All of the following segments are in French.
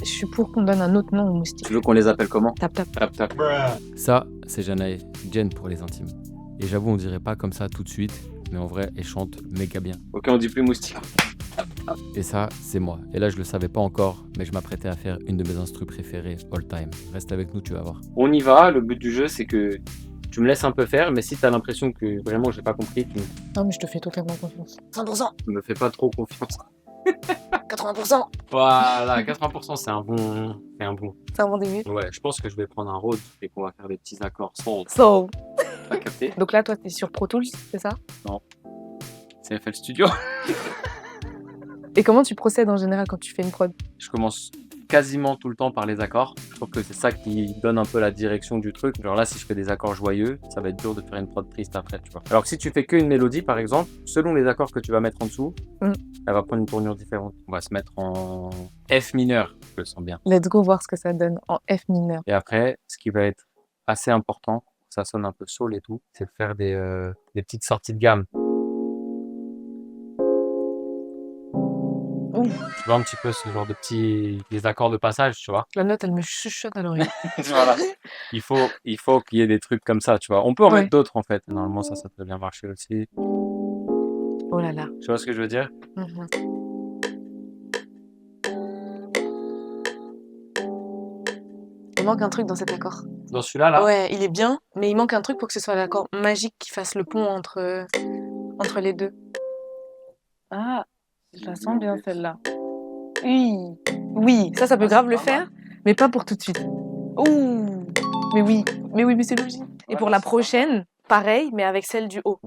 Je suis pour qu'on donne un autre nom aux Tu moustiques. veux qu'on les appelle comment? Tap tap. Tap tap. Ça, c'est Janae, Jen pour les intimes. Et j'avoue, on dirait pas comme ça tout de suite, mais en vrai, elle chante méga bien. Ok, on dit plus moustique. Et ça, c'est moi. Et là, je le savais pas encore, mais je m'apprêtais à faire une de mes instrus préférées all time. Reste avec nous, tu vas voir. On y va. Le but du jeu, c'est que tu me laisses un peu faire, mais si t'as l'impression que vraiment j'ai pas compris, tu Non, mais je te fais totalement confiance. 100%, me fais pas trop confiance. 80%. Voilà, 80%, c'est un bon. C'est un bon. C'est un bon début. Ouais, je pense que je vais prendre un road et qu'on va faire des petits accords sans So. pas capter. Donc là, toi, t'es sur Pro Tools, c'est ça? C'est FL Studio. Et comment tu procèdes en général quand tu fais une prod? Je commence quasiment tout le temps par les accords. Je trouve que c'est ça qui donne un peu la direction du truc. Genre là, si je fais des accords joyeux, ça va être dur de faire une prod triste après, tu vois. Alors que si tu fais qu'une mélodie, par exemple, selon les accords que tu vas mettre en dessous, elle va prendre une tournure différente. On va se mettre en F mineur, je le sens bien. Let's go voir ce que ça donne en F mineur. Et après, ce qui va être assez important, ça sonne un peu soul et tout, c'est de faire des petites sorties de gamme. Ouh. Tu vois un petit peu ce genre de petits des accords de passage, tu vois. La note, elle me chuchote à l'oreille. Voilà. Il faut qu'il y ait des trucs comme ça, tu vois. On peut en Ouais. mettre d'autres en fait. Normalement, ça peut bien marcher aussi. Oh là là. Tu vois ce que je veux dire? Mhm. Il manque un truc dans cet accord. Dans celui-là, là, Ouais, il est bien, mais il manque un truc pour que ce soit l'accord magique qui fasse le pont entre les deux. Ah, je la sens bien celle-là. Oui, oui, ça peut grave le faire, mais pas pour tout de suite. Ouh, mais c'est logique. Et pour la prochaine, pareil, mais avec celle du haut.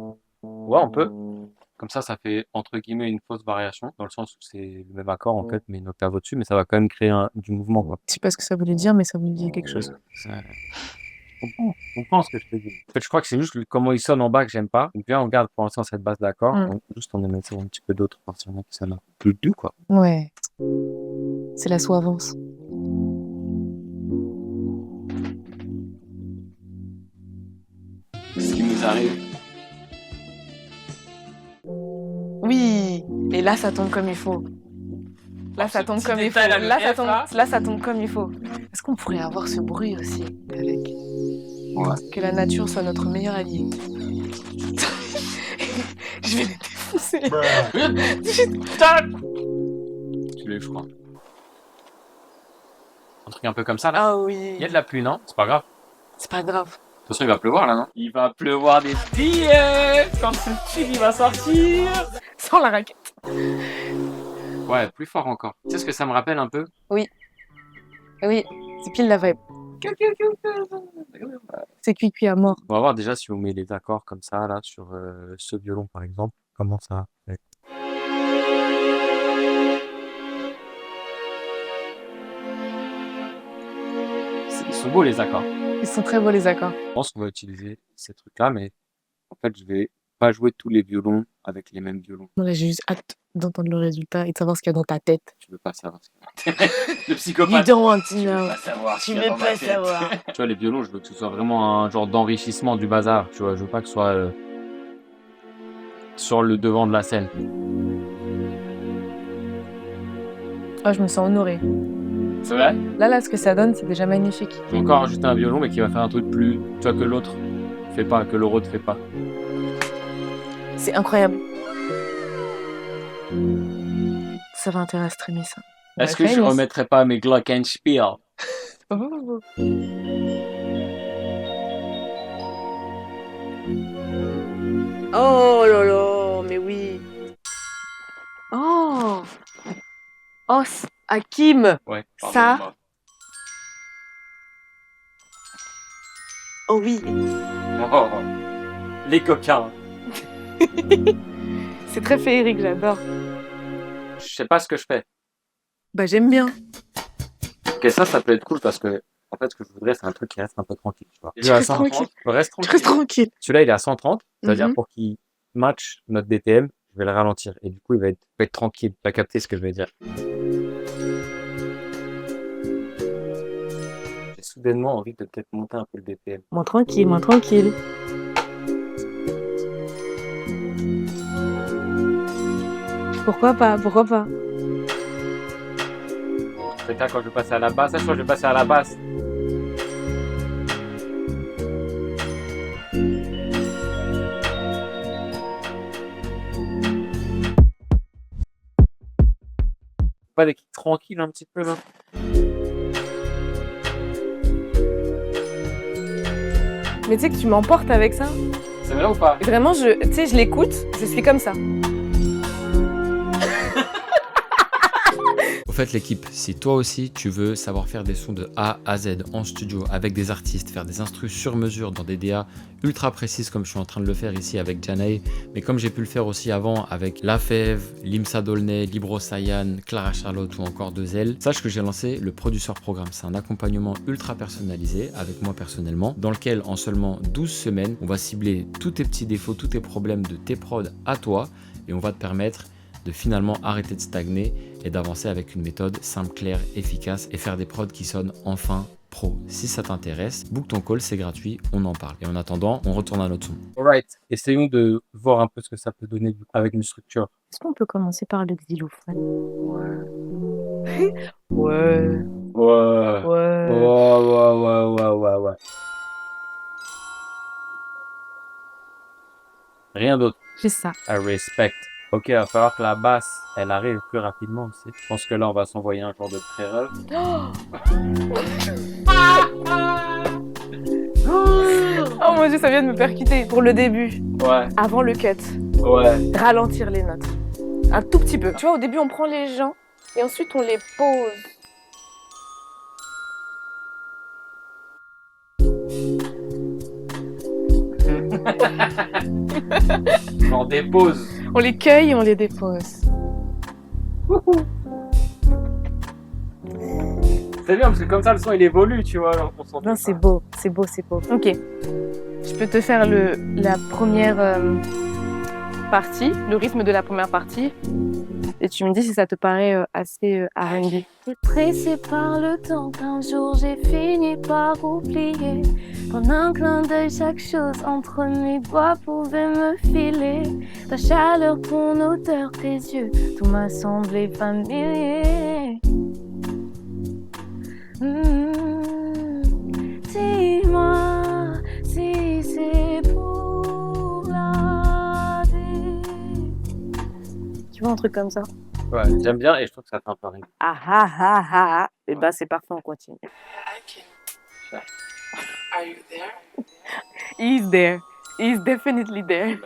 ouais, on peut. Comme ça fait entre guillemets une fausse variation, dans le sens où c'est le même accord en fait, mais une octave au-dessus, mais ça va quand même créer du mouvement, quoi. Je sais pas ce que ça voulait dire, mais ça voulait dire quelque chose. On comprend ce que je te dis. En fait, je crois que c'est juste comment il sonne en bas que j'aime pas. Donc, viens, on garde pour l'instant cette base d'accord. Juste on émet un petit peu d'autres parties qui sonnent un peu plus doux, quoi. Ouais, c'est la soivance. Ce qui nous arrive. Oui, et là ça tombe comme il faut. Là ça tombe comme il faut. Là ça tombe comme il faut. Est-ce qu'on pourrait avoir ce bruit aussi avec que la nature soit notre meilleur allié? Je vais les défoncer. Tu les feras. Un truc un peu comme ça là. Ah oui. Il y a de la pluie, non? C'est pas grave. C'est pas grave. De toute façon, il va pleuvoir là, non? Il va pleuvoir des billets quand ce tube il va sortir. Sans la raquette. Ouais, plus fort encore. Tu sais ce que ça me rappelle un peu? Oui, c'est pile la vibe. C'est cuit à mort. On va voir déjà si on met les accords comme ça là sur ce violon par exemple. Comment ça fait? Ils sont beaux les accords. Ils sont très beaux les accords. Je pense qu'on va utiliser ces trucs-là, mais en fait, je vais pas jouer tous les violons avec les mêmes violons. Non, là, j'ai juste hâte d'entendre le résultat et de savoir ce qu'il y a dans ta tête. Tu veux pas savoir ce qu'il y a. Le You psychopathe. don't want to know. Tu veux pas savoir. Tu vois, les violons, je veux que ce soit vraiment un genre d'enrichissement du bazar. Tu vois, je veux pas que ce soit sur le devant de la scène. Ah, je me sens honorée. C'est vrai? Là, ce que ça donne, c'est déjà magnifique. Je vais encore rajouter un violon, mais qui va faire un truc plus, tu vois, que l'autre fait pas, que le road fait pas. C'est incroyable. Ça va intéresser à streamer ça. Est-ce que je remettrais pas mes Glockenspiel? Oh là là, mais oui. Oh, Hakim. Ouais. Ça. Oh oui. Oh, les coquins. C'est très féerique, j'adore. Je sais pas ce que je fais. Bah j'aime bien. Ok, ça peut être cool parce que en fait, ce que je voudrais, c'est un truc qui reste un peu tranquille, tu vois. Tu restes tranquille. Reste Tu restes tranquille. Celui-là, il est à 130, c'est-à-dire Mhm. pour qu'il match notre DTM, je vais le ralentir et du coup, il va être tranquille. Tu vas capter ce que je vais dire. J'ai soudainement envie de peut-être monter un peu le DTM. Moins tranquille, moins tranquille. Pourquoi pas? Très fait ça quand je vais passer à la basse. Ah, je crois que je vais passer à la basse. Pas des kicks tranquilles un petit peu là. Mais tu sais que tu m'emportes avec ça. C'est vrai ou pas? Vraiment, tu sais, je l'écoute, je suis comme ça. Au fait, l'équipe, si toi aussi tu veux savoir faire des sons de A à Z en studio avec des artistes, faire des instrus sur mesure dans des DA ultra précises comme je suis en train de le faire ici avec Janae, mais comme j'ai pu le faire aussi avant avec La Fève, Limsa Dolnay, Libro Sayan, Clara Charlotte ou encore Dezel, sache que j'ai lancé le Producer Programme. C'est un accompagnement ultra personnalisé avec moi personnellement, dans lequel en seulement 12 semaines, on va cibler tous tes petits défauts, tous tes problèmes de tes prods à toi et on va te permettre de finalement arrêter de stagner et d'avancer avec une méthode simple, claire, efficace et faire des prods qui sonnent enfin pro. Si ça t'intéresse, book ton call, c'est gratuit, on en parle. Et en attendant, on retourne à notre son. Alright, essayons de voir un peu ce que ça peut donner avec une structure. Est-ce qu'on peut commencer par le xylophone? Ouais. Ouais. Ouais. Ouais. Rien d'autre. C'est ça. I respect. Ok, il va falloir que la basse, elle arrive plus rapidement aussi. Je pense que là, on va s'envoyer un genre de pré-rev. Oh mon dieu, ça vient de me percuter. Pour le début, Ouais, avant le cut, ouais. ralentir les notes. Un tout petit peu. Tu vois, au début, on prend les gens et ensuite on les pose. On dépose. On les cueille et on les dépose. C'est bien parce que comme ça, le son il évolue, tu vois. Alors, on s'en Non, fout c'est pas. beau, c'est beau, c'est beau. Ok. Je peux te faire la première partie, le rythme de la première partie. Et tu me dis si ça te paraît assez R&B. T'es pressé par le temps qu'un jour j'ai fini par oublier. En un clin d'œil, chaque chose entre mes doigts pouvait me filer. Ta chaleur, ton odeur, tes yeux, tout m'a semblé familier. Dis-moi si c'est pour la vie. Tu vois, un truc comme ça. Ouais, j'aime bien et je trouve que ça t'importe. Ah ah ah ah. Et bah, c'est parfait, on continue. Are you there? He's there. He's definitely there.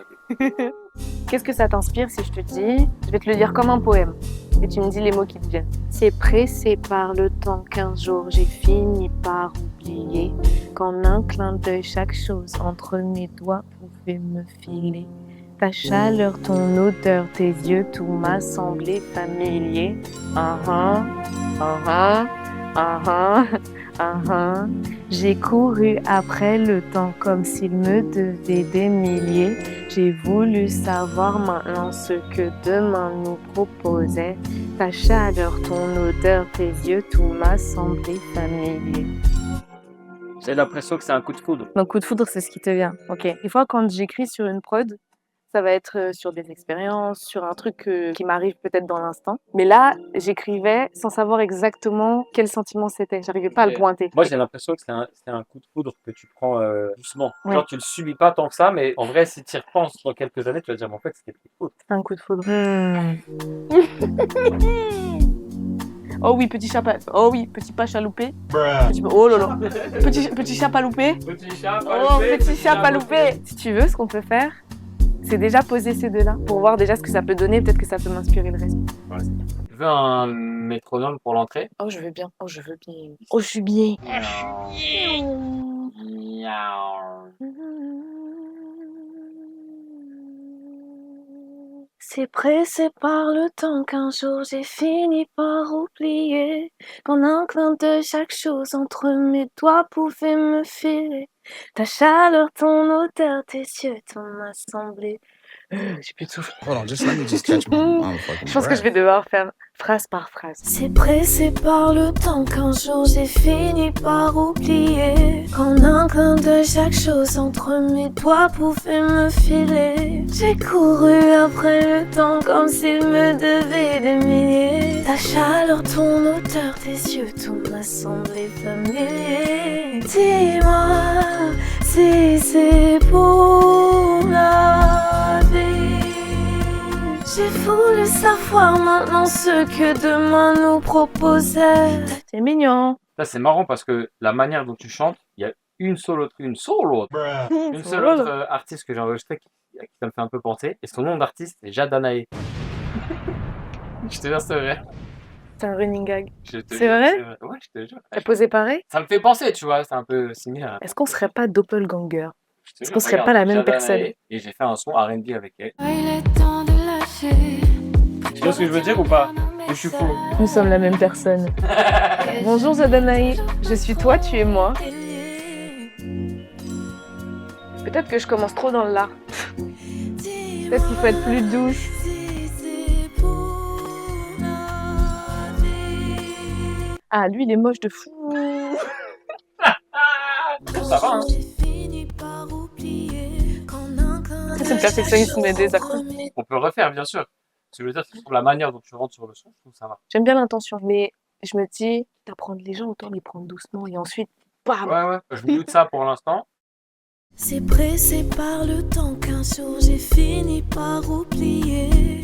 Qu'est-ce que ça t'inspire si je te dis, je vais te le dire comme un poème, et tu me dis les mots qui te viennent. C'est pressé par le temps qu'un jour j'ai fini par oublier, qu'en un clin d'œil chaque chose entre mes doigts pouvait me filer. Ta chaleur, ton odeur, tes yeux, tout m'a semblé familier. J'ai couru après le temps comme s'il me devait des milliers. J'ai voulu savoir maintenant ce que demain nous proposait. Ta chaleur, ton odeur, tes yeux, tout m'a semblé familier. J'ai l'impression que c'est un coup de foudre. Donc coup de foudre, c'est ce qui te vient. Ok. Des fois, quand j'écris sur une prod, ça va être sur des expériences, sur un truc qui m'arrive peut-être dans l'instant. Mais là, j'écrivais sans savoir exactement quel sentiment c'était. J'arrivais pas à le pointer. Moi, j'ai l'impression que c'est un coup de foudre que tu prends doucement. Ouais. Genre, tu le subis pas tant que ça, mais en vrai, si tu y repenses dans quelques années, tu vas dire, mais en fait, c'était coup de foudre. C'est un coup de foudre. Oh oui, petit chat pas... Oh oui, petit pas chaloupé. Oh là là. Petit chat pas loupé. Petit chat, Oh, petit chat pas loupé. Si tu veux, ce qu'on peut faire, c'est déjà poser ces deux-là pour voir déjà ce que ça peut donner. Peut-être que ça peut m'inspirer le reste. Tu veux un métronome pour l'entrée? Oh, je veux bien. Oh, je veux bien. Oh, je suis bien. C'est pressé par le temps qu'un jour j'ai fini par oublier. Qu'en un clin d'œil, chaque chose entre mes doigts pouvait me filer. Ta chaleur, ton odeur, tes yeux, tout m'a semblé J'ai plus de souffle. Hold on, just let me just catch my motherfucking Je pense que je vais breath. devoir faire phrase par phrase. C'est pressé par le temps qu'un jour j'ai fini par oublier qu'en un clin d'œil chaque chose entre mes doigts pouvait me filer. J'ai couru après le temps comme s'il me devait des milliers. Ta chaleur, ton odeur, tes yeux, tout m'a semblé familier. Dis-moi si c'est pour la vie. J'ai voulu savoir maintenant ce que demain nous proposait. C'est mignon. Ça, c'est marrant parce que la manière dont tu chantes, il y a une seule autre artiste que j'ai enregistrée qui ça me fait un peu penser. Et son nom d'artiste, c'est Jade Anaé. Je te jure, c'est vrai. C'est un running gag. Je te C'est jure, vrai? Ouais, je te jure. Elle posait pareil? Ça me fait penser, tu vois, c'est un peu similaire. Est-ce qu'on serait pas doppelganger? Je te Est-ce jure, qu'on serait regarde, pas la même Jade personne? Anaé, et j'ai fait un son R&B avec elle. Il est temps de lâcher. Tu vois ce que je veux dire ou pas? Je suis fou. Nous sommes la même personne. Bonjour Zadanaï, je suis toi, tu es moi. Peut-être que je commence trop dans l'art. Peut-être qu'il faut être plus douce. Ah, lui, il est moche de fou. Ça va, hein? C'est le perfectionnisme des accords. On peut le refaire, bien sûr. Ce que je veux dire, c'est que la manière dont tu rentres sur le son, je trouve que ça va. J'aime bien l'intention, mais je me dis, d'apprendre les gens, autant les prendre doucement et ensuite, bam. Ouais, je mute ça pour l'instant. C'est pressé par le temps qu'un jour j'ai fini par oublier.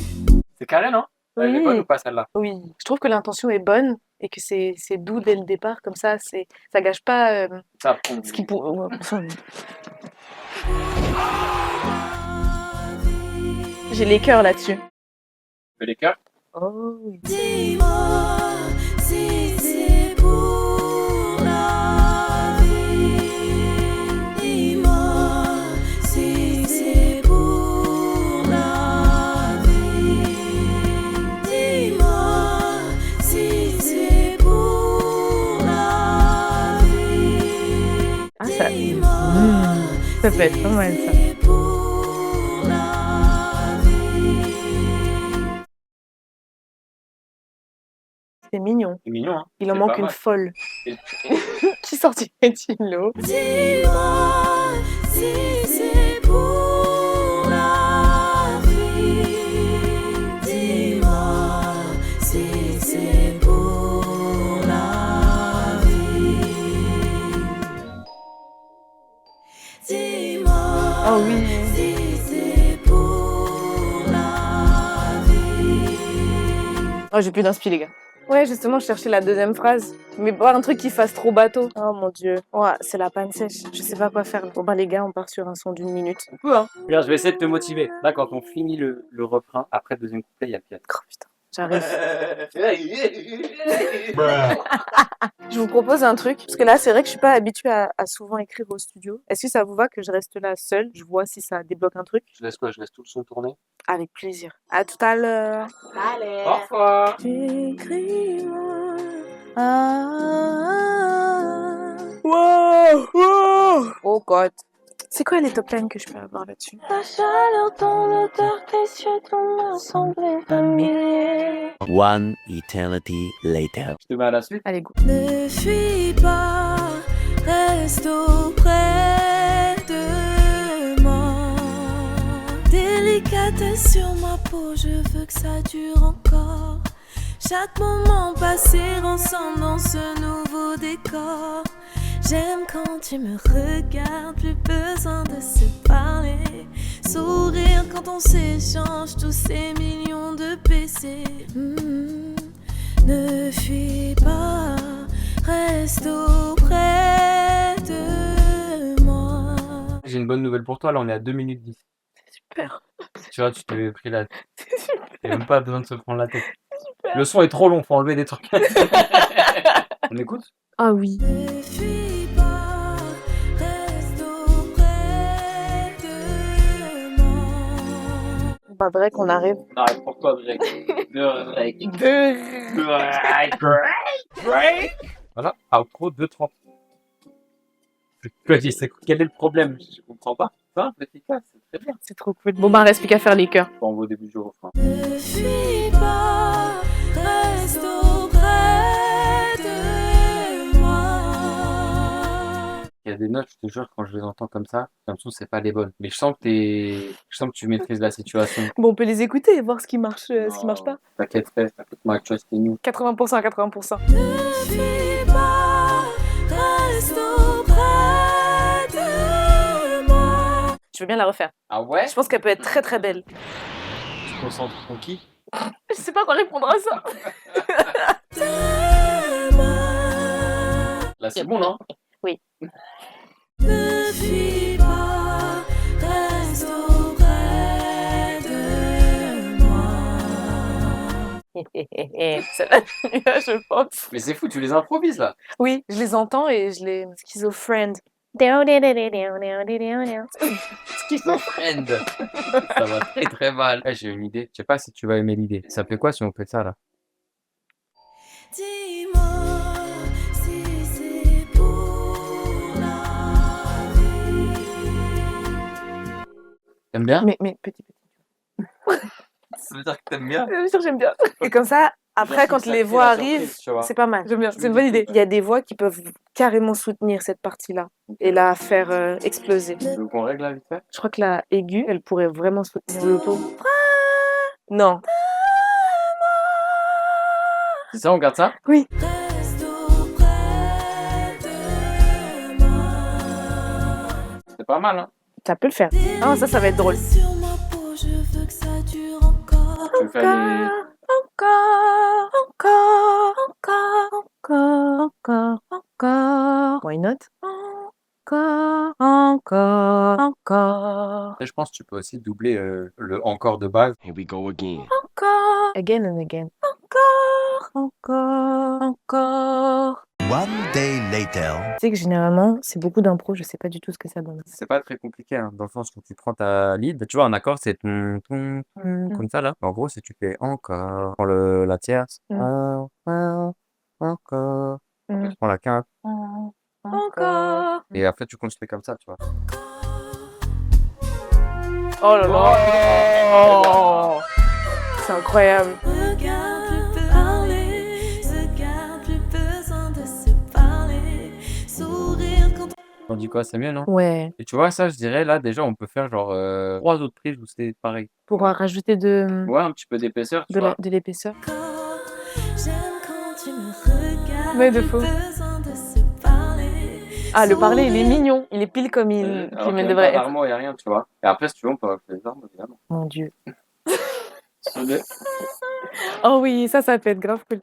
C'est carré, non? Elle est Oui. bonne ou pas celle-là? Oui, je trouve que l'intention est bonne et que c'est doux dès le départ, comme ça gâche pas Ça prend. ce qui pourrait. Ouais, enfin, j'ai les cœurs là-dessus. Les cœurs. Oh oui. Dis-moi si c'est pour la vie. Dis-moi si c'est pour la vie. Dis-moi si c'est pour la vie. Ah, ça, Dis-moi ça peut être pas mal ça. c'est pour la vie. C'est mignon. C'est mignon, hein? Il en C'est manque pas une mal. folle. Et- Qui sortirait-il l'eau? Dis-moi si c'est pour la vie. Dis-moi si c'est pour la vie. Dis-moi Oh oui. si c'est pour la vie. Oh, j'ai plus d'inspi, les gars. Ouais, justement, je cherchais la deuxième phrase. Mais pas un truc qui fasse trop bateau. Oh mon dieu. Ouais, c'est la panne sèche. Je sais pas quoi faire. Bon, bah, les gars, on part sur un son d'1 minute. On peut, hein. Regarde, je vais essayer de te motiver. Là, quand on finit le refrain, après le deuxième couplet, il y a le piano. Oh putain, j'arrive. Je vous propose un truc. Parce que là, c'est vrai que je suis pas habituée à souvent écrire au studio. Est-ce que ça vous va que je reste là seule? Je vois si ça débloque un truc. Je laisse quoi? Je laisse tout le son tourner. Avec plaisir. À tout à l'heure. Allez. Au revoir. Écris-moi. Wow, wow. Oh god. C'est quoi les top lines que je peux avoir là-dessus? Ta chaleur, ton odeur, tes yeux, tout m'a semblé familier. One eternity later. Je te mets à la suite. Allez, go. Ne fuis pas, reste auprès de moi. Délicatesse sur ma peau, je veux que ça dure encore. Chaque moment passé ensemble dans ce nouveau décor. J'aime quand tu me regardes, plus besoin de se parler. Sourire quand on s'échange tous ces millions de baisers. Ne fuis pas, reste auprès de moi. J'ai une bonne nouvelle pour toi. Là, on est à 2 minutes 10. Super. Tu vois, tu t'es pris la... T'as même pas besoin de se prendre la tête. Le son est trop long, faut enlever des trucs. On écoute? Ah oui. Ne fuis pas, reste auprès de moi. Pas vrai qu'on arrive. Arrête pour toi, Drake. Drake. Voilà, outro 2:30. Quel est le problème? Je comprends pas. Simple, efficace, c'est très bien. C'est trop cool. Bon, bah, reste plus qu'à faire les chœurs. Bon, au début du refrain. Ne fuis pas, reste auprès de moi. Il y a des notes, je te jure, quand je les entends comme ça, j'ai l'impression que c'est pas les bonnes. Mais je sens que tu maîtrises la situation. Bon, on peut les écouter et voir ce qui marche pas. T'inquiète, écoute-moi, actuel, c'était nous. 80% à 80%. Ne fuis pas, reste auprès de moi. Je veux bien la refaire. Ah ouais? Je pense qu'elle peut être très très belle. Tu te concentres sur qui? Je sais pas quoi répondre à ça. Là, c'est bon, non? Ne fuis pas, reste auprès de moi. Celle-là, je pense. Mais c'est fou, tu les improvises là. Oui, je les entends et je les schizophrène. Schizophrène. Ça va très très mal. J'ai une idée. Je sais pas si tu vas aimer l'idée. Ça fait quoi si on fait ça là? Dis-moi si c'est pour la vie. T'aimes bien? Mais petit. Ça veut dire que t'aimes bien? Bien sûr, j'aime bien. Et comme ça, après, quand les voix arrivent, c'est pas mal. J'aime bien. C'est une bonne idée. Il y a des voix qui peuvent carrément soutenir cette partie-là et la faire exploser. Tu veux qu'on règle là vite fait? Je crois que la aiguë, elle pourrait vraiment soutenir le ton. Non. C'est ça, on garde ça? Oui. Reste auprès de moi. C'est pas mal, hein? Ça peut le faire. Ah, ça va être drôle. Sur ma peau, je veux que ça dure encore. Tu veux faire les... Encore. Why not? Encore. Et je pense que tu peux aussi doubler le encore de base. Here we go again. Again and again. Encore. One day later. Tu sais que généralement, c'est beaucoup d'impro, je sais pas du tout ce que ça donne. C'est pas très compliqué, hein, dans le sens où tu prends ta lead. Tu vois, un accord, c'est comme ça, là. En gros, si tu fais encore, prends la tierce. Encore. Après, tu prends la quinte. Encore. Et après, tu construis comme ça, tu vois. Oh là là. Oh. C'est incroyable. Regarde plus parler, regarde plus besoin de se parler. Sourire quand On dit quoi, c'est mieux, non? Ouais. Et tu vois, ça, je dirais, là, déjà, on peut faire genre 3 autres prises où c'est pareil. Pour rajouter Ouais, un petit peu d'épaisseur, tu vois. de l'épaisseur. j'aime quand tu me regardes. Ouais, de faux. Besoin de se parler. Ah, le parler, il est mignon. Il est pile comme Alors il qu'il y a devrait pas être. d'armes, il n'y a rien, tu vois. Et après, si tu veux, on peut rajouter des armes, évidemment. Mon Dieu. Sur deux. Oh oui, ça peut être grave cool.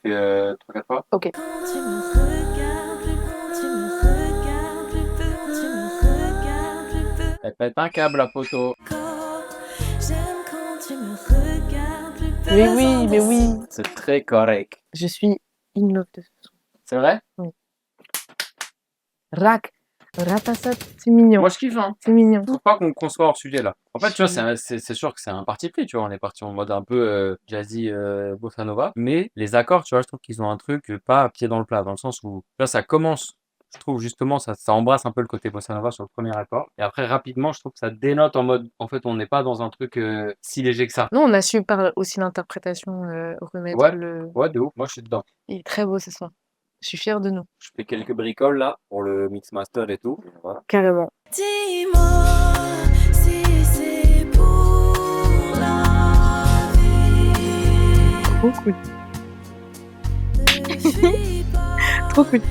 Tu fais 3-4 fois. Ok. Quand tu me regardes plus, quand tu me regardes plus peu, quand tu me regardes plus peu. Elle pète un câble, la photo. J'aime quand tu me regardes plus peu. Mais oui, mais oui. C'est très correct. Je suis in love de ce son. C'est vrai? Rack. Rapassat. C'est mignon. Moi, je kiffe, hein. C'est mignon. Faut pas qu'on soit hors sujet là. En fait, tu vois, c'est sûr que c'est un parti pris, tu vois. On est parti en mode un peu jazzy, bossa nova. Mais les accords, tu vois, je trouve qu'ils ont un truc pas à pied dans le plat, dans le sens où là, ça commence. Je trouve justement, ça embrasse un peu le côté bossa nova sur le premier accord. Et après, rapidement, je trouve que ça dénote en mode, en fait, on n'est pas dans un truc si léger que ça. Non, on a su par aussi l'interprétation remettre Ouais. le. Ouais, de ouf. Moi, je suis dedans. Il est très beau ce soir. Je suis fière de nous. Je fais quelques bricoles là pour le mix master et tout. Voilà. Carrément. Dis-moi si c'est pour la vie. Trop cool. Ne fuis pas, Trop cool.